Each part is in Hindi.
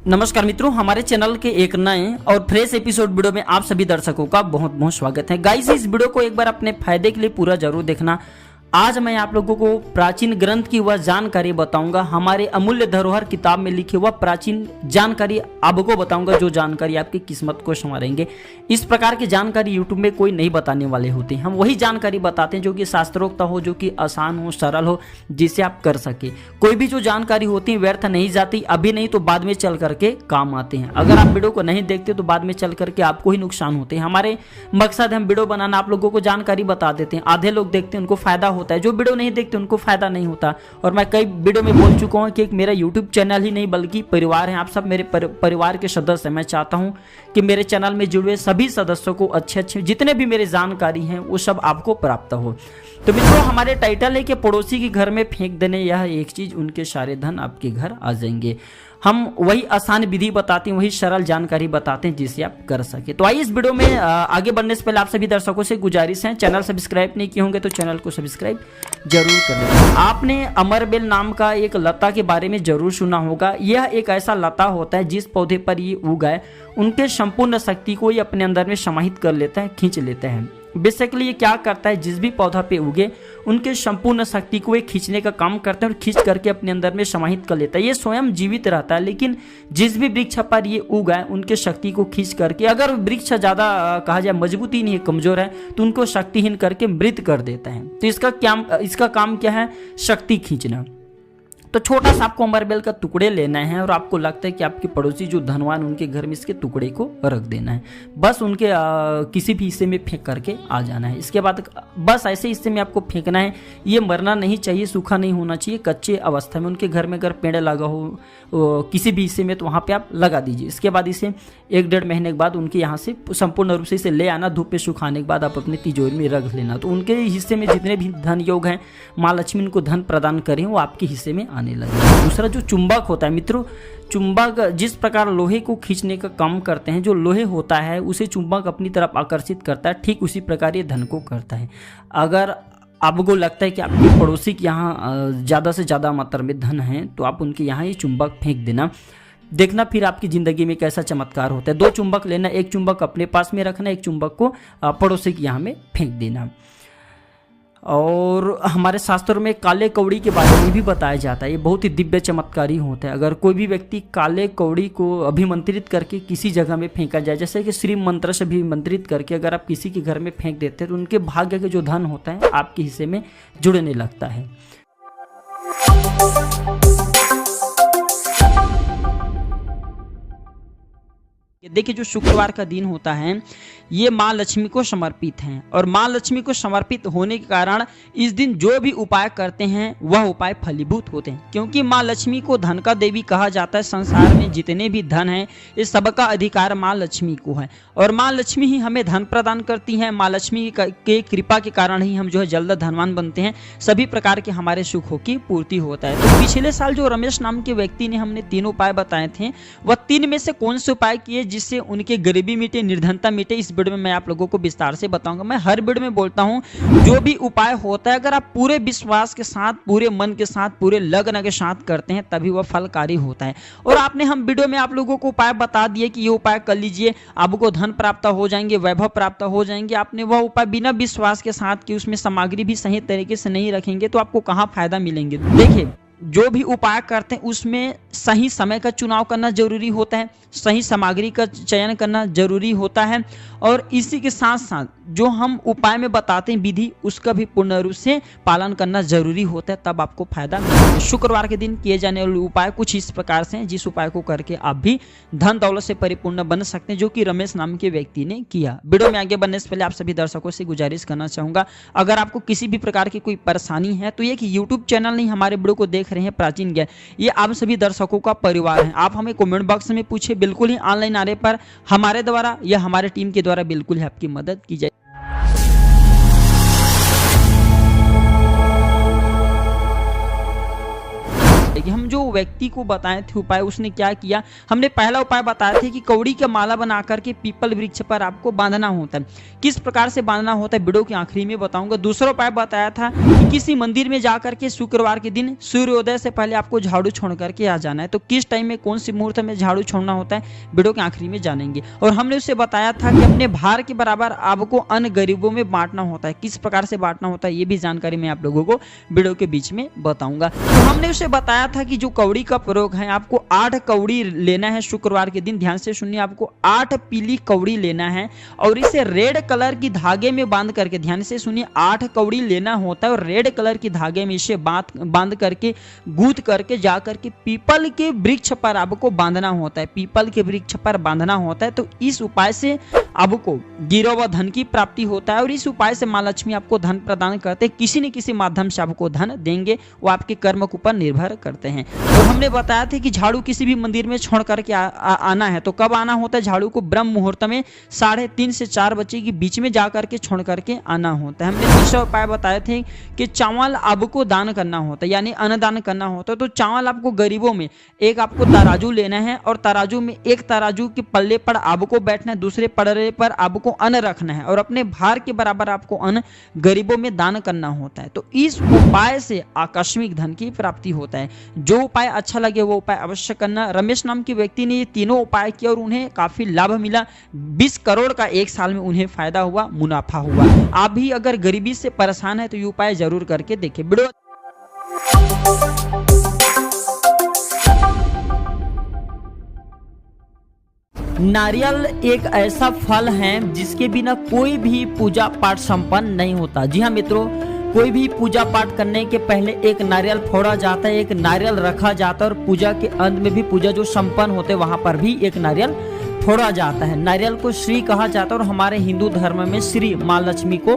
नमस्कार मित्रों, हमारे चैनल के एक नए और फ्रेश एपिसोड वीडियो में आप सभी दर्शकों का बहुत बहुत स्वागत है। गाइस, इस वीडियो को एक बार अपने फायदे के लिए पूरा जरूर देखना। आज मैं आप लोगों को प्राचीन ग्रंथ की वह जानकारी बताऊंगा, हमारे अमूल्य धरोहर किताब में लिखी हुआ प्राचीन जानकारी आपको बताऊंगा, जो जानकारी आपकी किस्मत को संवारेंगे। इस प्रकार की जानकारी यूट्यूब में कोई नहीं बताने वाले होते। हम वही जानकारी बताते हैं जो कि शास्त्रोक्त हो, जो कि आसान हो, सरल हो, जिसे आप कर सके। कोई भी जो जानकारी होती है व्यर्थ नहीं जाती, अभी नहीं तो बाद में चल करके काम आते हैं। अगर आप वीडियो को नहीं देखते तो बाद में चल करके आपको ही नुकसान होते हैं। हमारे मकसद है हम वीडियो बनाना, आप लोगों को जानकारी बता देते हैं। आधे लोग देखते हैं उनको फायदा होता है, जो वीडियो नहीं देखते उनको फायदा नहीं होता। और मैं कई वीडियो में बोल चुका हूं कि एक मेरा यूट्यूब चैनल ही नहीं बल्कि परिवार है। आप सब मेरे परिवार के सदस्य हैं। मैं चाहता हूं कि मेरे चैनल में जुड़े सभी सदस्यों को अच्छे जितने भी मेरे जानकारी हैं वो सब आपको प्राप्त हो। तो मित्रों, हमारे टाइटल है कि पड़ोसी के घर में फेंक देने यह एक चीज, उनके सारे धन आपके घर आ जाएंगे। हम वही आसान विधि बताते हैं, वही सरल जानकारी बताते हैं जिसे आप कर सके। तो आइए इस वीडियो में आगे बढ़ने से पहले आप सभी दर्शकों से गुजारिश है, चैनल सब्सक्राइब नहीं किए होंगे तो चैनल को सब्सक्राइब जरूर कर लें। आपने अमरबेल नाम का एक लता के बारे में जरूर सुना होगा। यह एक ऐसा लता होता है जिस पौधे पर ये उगाए उनके संपूर्ण शक्ति को ये अपने अंदर में समाहित कर लेता है, खींच लेता है। बेसिकली ये क्या करता है, जिस भी पौधा पे उगे उनके संपूर्ण शक्ति को ये खींचने का काम करता है और खींच करके अपने अंदर में समाहित कर लेता है। ये स्वयं जीवित रहता है, लेकिन जिस भी वृक्ष पर ये उगाए उनके शक्ति को खींच करके, अगर वृक्ष ज्यादा कहा जाए मजबूती नहीं है, कमजोर है, तो उनको शक्तिहीन करके मृत कर देता है। तो इसका काम क्या है, शक्ति खींचना। तो छोटा सा आपको अमरबेल का टुकड़े लेना है और आपको लगता है कि आपके पड़ोसी जो धनवान उनके घर में इसके टुकड़े को रख देना है। बस उनके किसी भी हिस्से में फेंक करके आ जाना है। इसके बाद बस ऐसे हिस्से में आपको फेंकना है। ये मरना नहीं चाहिए, सूखा नहीं होना चाहिए, कच्चे अवस्था में। उनके घर में अगर पेड़ लगा हो किसी भी हिस्से में तो वहाँ पे आप लगा दीजिए। इसके बाद इसे 1-1.5 महीने के बाद उनके यहाँ से संपूर्ण रूप से इसे ले आना, धूप पे सुखाने के बाद आप अपनी तिजोरी में रख लेना। तो उनके हिस्से में जितने भी धन योग हैं, माँ लक्ष्मी उनको धन प्रदान करें, वो आपके हिस्से में आने लगे। दूसरा जो चुंबक होता है मित्रों, चुंबक जिस प्रकार लोहे को खींचने का काम करते हैं, जो लोहे होता है उसे चुंबक अपनी तरफ आकर्षित करता है, ठीक उसी प्रकार ये धन को करता है। अगर आपको लगता है कि आपके पड़ोसी के यहाँ ज़्यादा से ज़्यादा मात्रा में धन है तो आप उनके यहाँ ये चुंबक फेंक देना, देखना फिर आपकी ज़िंदगी में कैसा चमत्कार होता है। 2 चुंबक लेना, एक चुंबक अपने पास में रखना, एक चुंबक को पड़ोसी के यहाँ में फेंक देना। और हमारे शास्त्रों में काले कौड़ी के बारे में भी बताया जाता है। ये बहुत ही दिव्य चमत्कारी होता है। अगर कोई भी व्यक्ति काले कौड़ी को अभिमंत्रित करके किसी जगह में फेंका जाए, जैसे कि श्री मंत्र से अभिमंत्रित करके अगर आप किसी के घर में फेंक देते हैं तो उनके भाग्य के जो धन होता है आपके हिस्से में जुड़ने लगता है। देखिए, जो शुक्रवार का दिन होता है ये माँ लक्ष्मी को समर्पित है, और माँ लक्ष्मी को समर्पित होने के कारण इस दिन जो भी उपाय करते हैं वह उपाय फलीभूत होते हैं, क्योंकि माँ लक्ष्मी को धन का देवी कहा जाता है। संसार में जितने भी धन है ये सबका अधिकार माँ लक्ष्मी को है, और माँ लक्ष्मी ही हमें धन प्रदान करती है। माँ लक्ष्मी के कृपा के कारण ही हम जो है जल्द धनवान बनते हैं, सभी प्रकार के हमारे सुखों की पूर्ति होता है। तो पिछले साल जो रमेश नाम के व्यक्ति ने हमने 3 उपाय बताए थे, वह 3 में से कौन से उपाय किए जिससे उनके गरीबी मिटे, निर्धनता मिटे, इस वीडियो में मैं आप लोगों को विस्तार से बताऊंगा। मैं हर वीडियो में बोलता हूं जो भी उपाय होता है अगर आप पूरे विश्वास के साथ, पूरे मन के साथ, पूरे लगन के साथ करते हैं तभी वह फलकारी होता है। और हम वीडियो में आप लोगों को उपाय बता दिए कि ये उपाय कर लीजिए, आपको धन प्राप्त हो जाएंगे, वैभव प्राप्त हो जाएंगे। आपने वह उपाय बिना विश्वास के साथ कि उसमें सामग्री भी सही तरीके से नहीं रखेंगे तो आपको कहां फायदा मिलेंगे। देखिए, जो भी उपाय करते हैं उसमें सही समय का चुनाव करना जरूरी होता है, सही सामग्री का चयन करना जरूरी होता है, और इसी के साथ साथ जो हम उपाय में बताते हैं विधि, उसका भी पूर्ण रूप से पालन करना जरूरी होता है, तब आपको फायदा मिलेगा। शुक्रवार के दिन किए जाने वाले उपाय कुछ इस प्रकार से हैं, जिस उपाय को करके आप भी धन दौलत से परिपूर्ण बन सकते हैं, जो कि रमेश नाम के व्यक्ति ने किया। वीडियो में आगे बढ़ने से पहले आप सभी दर्शकों से गुजारिश करना चाहूंगा, अगर आपको किसी भी प्रकार की कोई परेशानी है तो ये कि यूट्यूब चैनल नहीं, हमारे वीडियो को देख रहे हैं प्राचीन ज्ञान, ये आप सभी दर्शकों का परिवार है। आप हमें कमेंट बॉक्स में पूछे, बिल्कुल ही ऑनलाइन आने पर हमारे द्वारा या हमारे टीम के द्वारा बिल्कुल ही आपकी मदद की जाए। देखिए, हम जो जो व्यक्ति को बताए थे उपाय, उसने क्या किया, हमने पहला उपाय बताया थे कि कौड़ी के माला बना करके पीपल वृक्ष पर आपको बांधना होता है। किस प्रकार से बांधना होता है वीडियो के आखिरी में बताऊंगा। दूसरा उपाय बताया था कि किसी मंदिर में जाकर के शुक्रवार के दिन सूर्योदय से पहले आपको झाड़ू छोड़ करके आ जाना है। तो किस टाइम में कौन सी मुहूर्त में झाड़ू छोड़ना होता है वीडियो के आखिरी में जानेंगे। और हमने उससे बताया था कि अपने भार के बराबर आपको अन्न गरीबों में बांटना होता है। किस प्रकार से बांटना होता है ये भी जानकारी मैं आप लोगों को वीडियो के बीच में बताऊंगा। तो हमने उसे बताया था कि जो कौड़ी का प्रयोग है, आपको 8 कौड़ी लेना है शुक्रवार के दिन। ध्यान से सुनिए, आपको 8 पीली कौड़ी लेना है और इसे रेड कलर की धागे में बांध करके, ध्यान से सुनिए, 8 कौड़ी लेना होता है और रेड कलर की धागे में इसे बांध करके गूंथ करके जाकर के पीपल के वृक्ष पर आपको बांधना होता है। पीपल के वृक्ष पर बांधना होता है। तो इस उपाय से आपको गिरा हुआ धन की प्राप्ति होता है और इस उपाय से मां लक्ष्मी आपको धन प्रदान करते हैं। किसी न किसी माध्यम से आपको धन देंगे, वो आपके कर्म के ऊपर निर्भर करते हैं। तो हमने बताया था कि झाड़ू किसी भी मंदिर में छोड़ करके आना है। तो कब आना होता है झाड़ू को? ब्रह्म मुहूर्त में 3:30 से 4 बजे के बीच में जाकर के छोड़ करके आना होता है। हमने तीसरा उपाय बताए थे कि चावल आपको दान करना होता है, यानी अन्नदान करना होता है। तो चावल आपको गरीबों में, एक आपको तराजू लेना है और तराजू में एक तराजू के पल्ले पर आपको बैठना है, दूसरे पल्ले पर आपको अन्न रखना है और अपने भार के बराबर आपको अन्न गरीबों में दान करना होता है। तो इस उपाय से आकस्मिक धन की प्राप्ति होता है। जो उपाय अच्छा लगे वो उपाय अवश्य करना। रमेश नाम के व्यक्ति ने ये तीनों उपाय किए और उन्हें काफी लाभ मिला। 20 करोड़ का एक साल में उन्हें फायदा हुआ, मुनाफा हुआ। आप भी अगर गरीबी से परेशान है तो ये उपाय जरूर करके देखें। वीडियो नारियल एक ऐसा फल है जिसके बिना कोई भी पूजा पाठ संपन्न नहीं होता। जी हाँ मित्रों, कोई भी पूजा पाठ करने के पहले एक नारियल फोड़ा जाता है, एक नारियल रखा जाता है और पूजा के अंत में भी पूजा जो संपन्न होते वहां पर भी एक नारियल फोड़ा जाता है। नारियल को श्री कहा जाता है और हमारे हिंदू धर्म में श्री मां लक्ष्मी को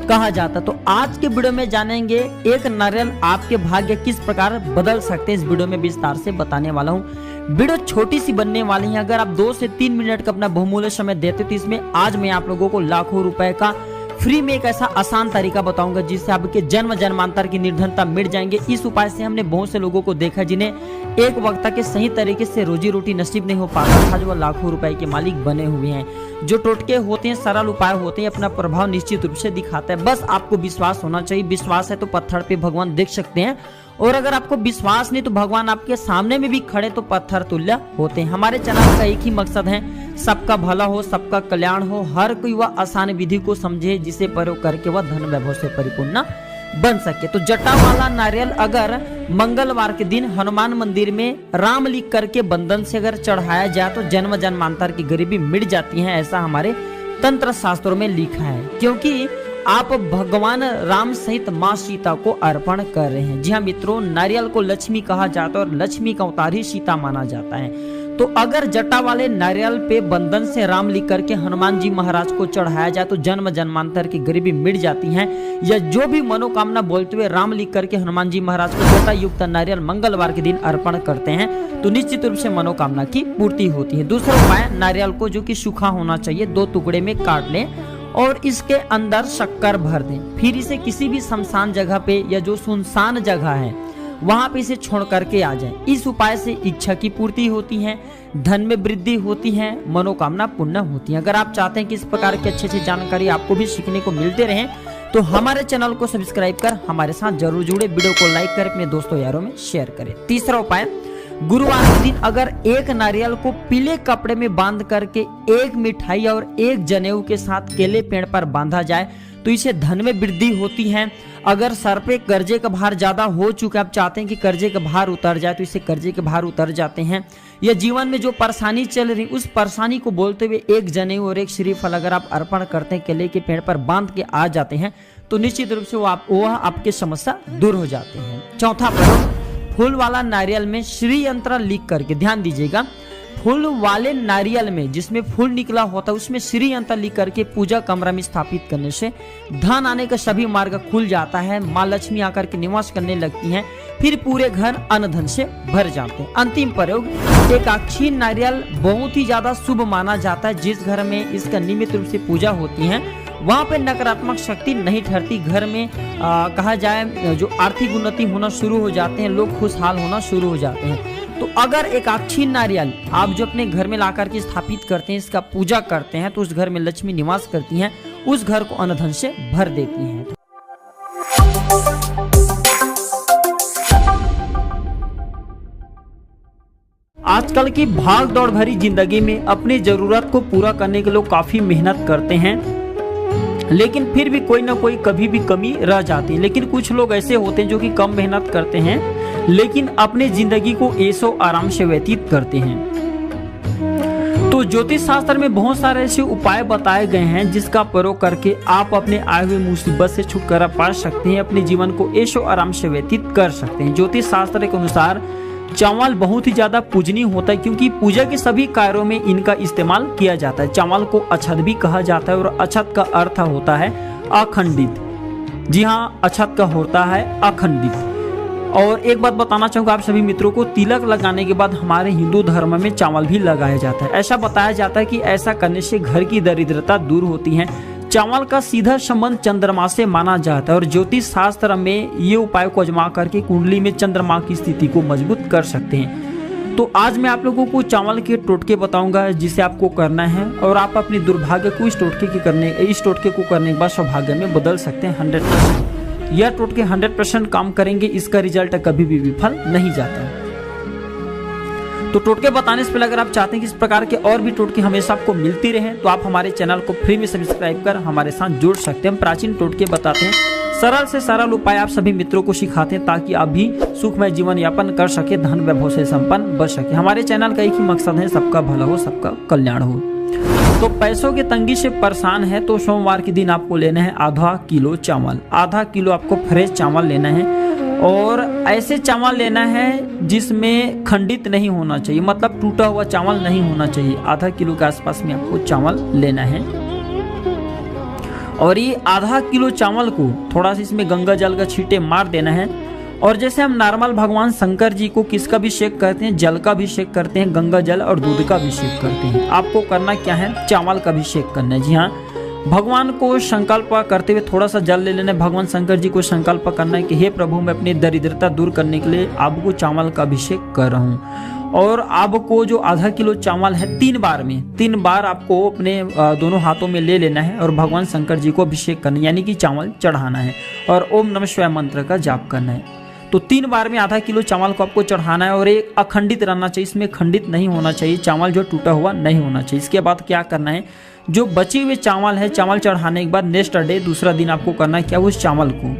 कहा जाता है। तो आज के वीडियो में जानेंगे एक नारियल आपके भाग्य किस प्रकार बदल सकते हैं। इस वीडियो में विस्तार से बताने वाला हूँ। वीडियो छोटी सी बनने वाली है। अगर आप 2 से 3 मिनट का अपना बहुमूल्य समय देते तो इसमें आज मैं आप लोगों को लाखों रुपए का फ्री में एक ऐसा आसान तरीका बताऊंगा जिससे आपके जन्म जन्मांतर की निर्धनता मिट जाएंगे। इस उपाय से हमने बहुत से लोगों को देखा जिन्हें एक वक्त के सही तरीके से रोजी रोटी नसीब नहीं हो पाता था, जो लाखों रुपए के मालिक बने हुए हैं। जो टोटके होते हैं, सरल उपाय होते हैं, अपना प्रभाव निश्चित रूप से दिखाता है। बस आपको विश्वास होना चाहिए। विश्वास है तो पत्थर पे भगवान देख सकते हैं और अगर आपको विश्वास नहीं तो भगवान आपके सामने में भी खड़े तो पत्थर तुल्य होते हैं। हमारे चैनल का एक ही मकसद है, सबका भला हो, सबका कल्याण हो, हर कोई वह आसान विधि को समझे जिसे प्रयोग करके वह धन वैभव से परिपूर्ण बन सके। तो जटा वाला नारियल अगर मंगलवार के दिन हनुमान मंदिर में राम लिख करके बंधन से अगर चढ़ाया जाए तो जन्म जन्मांतर की गरीबी मिट जाती है, ऐसा हमारे तंत्र शास्त्रों में लिखा है। क्योंकि आप भगवान राम सहित मां सीता को अर्पण कर रहे हैं। जी हाँ मित्रों, नारियल को लक्ष्मी कहा जाता है और लक्ष्मी का अवतार ही सीता माना जाता है। तो अगर जटा वाले नारियल पे बंधन से राम लिख करके हनुमान जी महाराज को चढ़ाया जाए तो जन्म जन्मांतर की गरीबी मिट जाती है। या जो भी मनोकामना बोलते हुए राम लिख करके हनुमान जी महाराज को जटा युक्त नारियल मंगलवार के दिन अर्पण करते हैं तो निश्चित रूप से मनोकामना की पूर्ति होती है। दूसरा उपाय, नारियल को जो कि सूखा होना चाहिए 2 टुकड़े में काट लें और इसके अंदर शक्कर भर दें। फिर इसे किसी भी शमशान जगह पे या जो सुनसान जगह है वहां पे इसे छोड़ करके आ जाए। इस उपाय से इच्छा की पूर्ति होती है, धन में वृद्धि होती है, मनोकामना पूर्ण होती है। अगर आप चाहते हैं कि इस प्रकार की अच्छी जानकारी आपको भी सीखने को मिलते रहे तो हमारे चैनल को सब्सक्राइब कर हमारे साथ जरूर जुड़े, वीडियो को लाइक कर अपने दोस्तों यारों में शेयर करें। तीसरा उपाय, गुरुवार के दिन अगर एक नारियल को पीले कपड़े में बांध करके एक मिठाई और एक जनेऊ के साथ केले पेड़ पर बांधा जाए तो इसे धन में वृद्धि होती है। अगर सर पे कर्जे का भार ज्यादा हो चुका, आप चाहते हैं कि कर्जे का भार उतर जाए तो इससे कर्जे के भार उतर जाते हैं। या जीवन में जो परेशानी चल रही उस परेशानी को बोलते हुए एक जनेऊ और एक श्रीफल अगर आप अर्पण करते हैं, केले के पेड़ पर बांध के आ जाते हैं तो निश्चित रूप से वह आपके समस्या दूर हो जाते हैं। चौथा प्रयोग, फूल वाला नारियल में श्री यंत्र लिख करके, ध्यान दीजिएगा, फूल वाले नारियल में जिसमें फूल निकला होता है उसमें श्री यंत्र लिख करके पूजा कमरा में स्थापित करने से धन आने का सभी मार्ग खुल जाता है। माँ लक्ष्मी आकर के निवास करने लगती हैं, फिर पूरे घर अन्न धन से भर जाते हैं। अंतिम प्रयोग, एकाक्षी नारियल बहुत ही ज्यादा शुभ माना जाता है। जिस घर में इसका नियमित रूप से पूजा होती है वहाँ पे नकारात्मक शक्ति नहीं ठहरती। घर में कहा जाए जो आर्थिक उन्नति होना शुरू हो जाते हैं, लोग खुशहाल होना शुरू हो जाते हैं। तो अगर एक अक्षीण नारियल आप जो अपने घर में लाकर के स्थापित करते हैं, इसका पूजा करते हैं, तो उस घर में लक्ष्मी निवास करती हैं, उस घर को अन्न धन से भर देती हैं। आजकल की भाग दौड़ भरी जिंदगी में अपनी जरूरत को पूरा करने के लोग काफी मेहनत करते हैं, लेकिन फिर भी कोई ना कोई कभी भी कमी रह जाती है। लेकिन कुछ लोग ऐसे होते हैं जो कि कम मेहनत करते हैं, लेकिन अपने जिंदगी को ऐशो आराम से व्यतीत करते हैं। तो ज्योतिष शास्त्र में बहुत सारे ऐसे उपाय बताए गए हैं जिसका प्रयोग करके आप अपने आए हुए मुसीबत से छुटकारा पा सकते हैं, अपने जीवन को ऐशो आराम से व्यतीत कर सकते हैं। ज्योतिष शास्त्र के अनुसार चावल बहुत ही ज्यादा पूजनीय होता है, क्योंकि पूजा के सभी कार्यों में इनका इस्तेमाल किया जाता है। चावल को अक्षत भी कहा जाता है और अक्षत का अर्थ होता है अखंडित। जी हाँ, अक्षत का होता है अखंडित। और एक बात बताना चाहूंगा आप सभी मित्रों को, तिलक लगाने के बाद हमारे हिंदू धर्म में चावल भी लगाया जाता है। ऐसा बताया जाता है कि ऐसा करने से घर की दरिद्रता दूर होती है। चावल का सीधा संबंध चंद्रमा से माना जाता है और ज्योतिष शास्त्र में ये उपाय को आजमा करके कुंडली में चंद्रमा की स्थिति को मजबूत कर सकते हैं। तो आज मैं आप लोगों को चावल के टोटके बताऊंगा जिसे आपको करना है, और आप अपनी दुर्भाग्य को इस टोटके को करने के बाद सौभाग्य में बदल सकते हैं 100%। यह टोटके 100% काम करेंगे, इसका रिजल्ट कभी भी विफल नहीं जाता है। तो टोटके बताने से पहले अगर आप चाहते हैं कि इस प्रकार के और भी टोटके हमेशा आपको मिलती रहे, तो आप हमारे चैनल को फ्री में सब्सक्राइब कर हमारे साथ जुड़ सकते हैं। हम प्राचीन टोटके बताते हैं, सरल से सरल उपाय आप सभी मित्रों को सिखाते हैं, ताकि आप भी सुखमय जीवन यापन कर सके, धन वैभव से संपन्न बन सके। हमारे चैनल का एक ही मकसद है, सबका भला हो, सबका कल्याण हो। तो पैसों की तंगी से परेशान है तो सोमवार के दिन आपको लेना है आधा किलो चावल। आधा किलो आपको फ्रेश चावल लेना है, और ऐसे चावल लेना है जिसमें खंडित नहीं होना चाहिए, मतलब टूटा हुआ चावल नहीं होना चाहिए। आधा किलो के आसपास में आपको चावल लेना है, और ये आधा किलो चावल को थोड़ा सा इसमें गंगा जल का छींटे मार देना है। और जैसे हम नॉर्मल भगवान शंकर जी को किसका अभिषेक करते हैं, जल का अभिषेक करते हैं, गंगा जल और दूध का अभिषेक करते हैं, आपको करना क्या है, चावल का अभिषेक करना है। जी हाँ, भगवान को संकल्प करते हुए थोड़ा सा जल ले लेना है। भगवान शंकर जी को संकल्प करना है कि हे प्रभु, मैं अपनी दरिद्रता दूर करने के लिए आपको चावल का अभिषेक कर रहा हूँ। और आपको जो आधा किलो चावल है 3 बार आपको अपने दोनों हाथों में ले लेना है और भगवान शंकर जी को अभिषेक करना है, यानी कि चावल चढ़ाना है और ओम नमः शिवाय मंत्र का जाप करना है। तो 3 बार में आधा किलो चावल को आपको चढ़ाना है, और एक अखंडित रहना चाहिए, इसमें खंडित नहीं होना चाहिए, चावल जो टूटा हुआ नहीं होना चाहिए। इसके बाद क्या करना है, जो बचे हुए चावल है, चावल चढ़ाने के बाद नेक्स्ट डे दूसरा दिन आपको करना है क्या, उस चावल को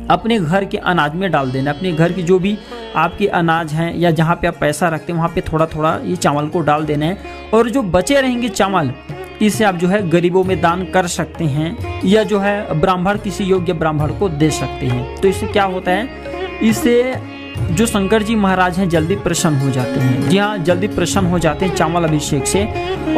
अपने घर के अनाज में डाल देना। अपने घर की जो भी आपके अनाज हैं या जहाँ पे आप पैसा रखते हैं वहाँ पे थोड़ा थोड़ा ये चावल को डाल देना है, और जो बचे रहेंगे चावल इसे आप जो है गरीबों में दान कर सकते हैं, या जो है ब्राह्मण, किसी योग्य ब्राह्मण को दे सकते हैं। तो इससे क्या होता है, इससे जो शंकर जी महाराज हैं जल्दी प्रसन्न हो जाते हैं। जी हाँ, जल्दी प्रसन्न हो जाते हैं चावल अभिषेक से।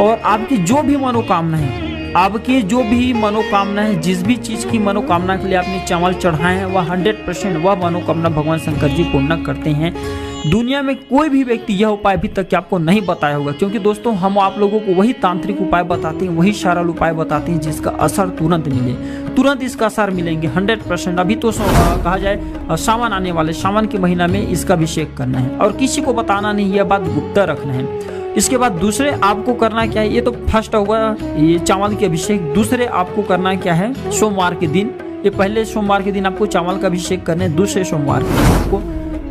और आपकी जो भी मनोकामना है, आपकी जो भी मनोकामना है, जिस भी चीज की मनोकामना के लिए आपने चावल चढ़ाए हैं, वह 100% वह मनोकामना भगवान शंकर जी पूर्ण करते हैं। दुनिया में कोई भी व्यक्ति यह उपाय अभी तक आपको नहीं बताया होगा, क्योंकि दोस्तों हम आप लोगों को वही तांत्रिक उपाय बताते हैं, वही सरल उपाय बताते हैं जिसका असर तुरंत मिले, तुरंत इसका असर मिलेंगे 100%। अभी तो कहा जाए सावन आने वाले, सावन के महीना में इसका अभिषेक करना है और किसी को बताना नहीं, यह बात गुप्त रखना है। इसके बाद दूसरे आपको करना क्या है, ये तो फर्स्ट हुआ ये चावल के अभिषेक। दूसरे आपको करना क्या है, सोमवार के दिन, ये पहले सोमवार के दिन आपको चावल का अभिषेक करना है, दूसरे सोमवार के दिन आपको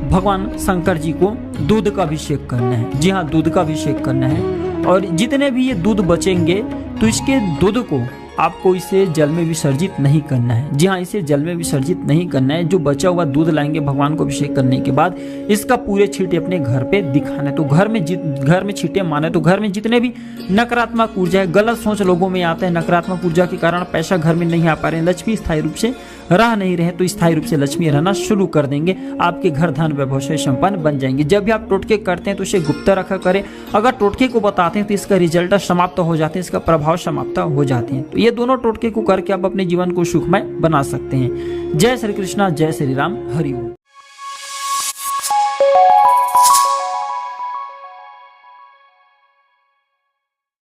भगवान शंकर जी को दूध का अभिषेक करना है। जी हाँ, दूध का अभिषेक करना है। और जितने भी ये दूध बचेंगे तो इसके दूध को आपको इसे जल में विसर्जित नहीं करना है। जी हाँ, इसे जल में विसर्जित नहीं करना है। जो बचा हुआ दूध लाएंगे भगवान को अभिषेक करने के बाद, इसका पूरे छींटे अपने घर पे दिखाना है। तो घर में छींटे माने तो घर में जितने भी नकारात्मक ऊर्जा है, गलत सोच लोगों में आता है, नकारात्मक ऊर्जा के कारण पैसा घर में नहीं आ पा रहे हैं, लक्ष्मी स्थायी रूप से रह नहीं रहे, तो स्थायी रूप से लक्ष्मी रहना शुरू कर देंगे, आपके घर धन वैभव से संपन्न बन जाएंगे। जब भी आप टोटके करते हैं तो इसे गुप्त रखा करें। अगर टोटके को बताते हैं तो इसका रिजल्ट समाप्त हो जाते हैं, इसका प्रभाव समाप्त हो जाते हैं। तो ये दोनों टोटके को करके आप अपने जीवन को सुखमय बना सकते हैं। जय श्री कृष्णा, जय श्री राम, हरि ओम।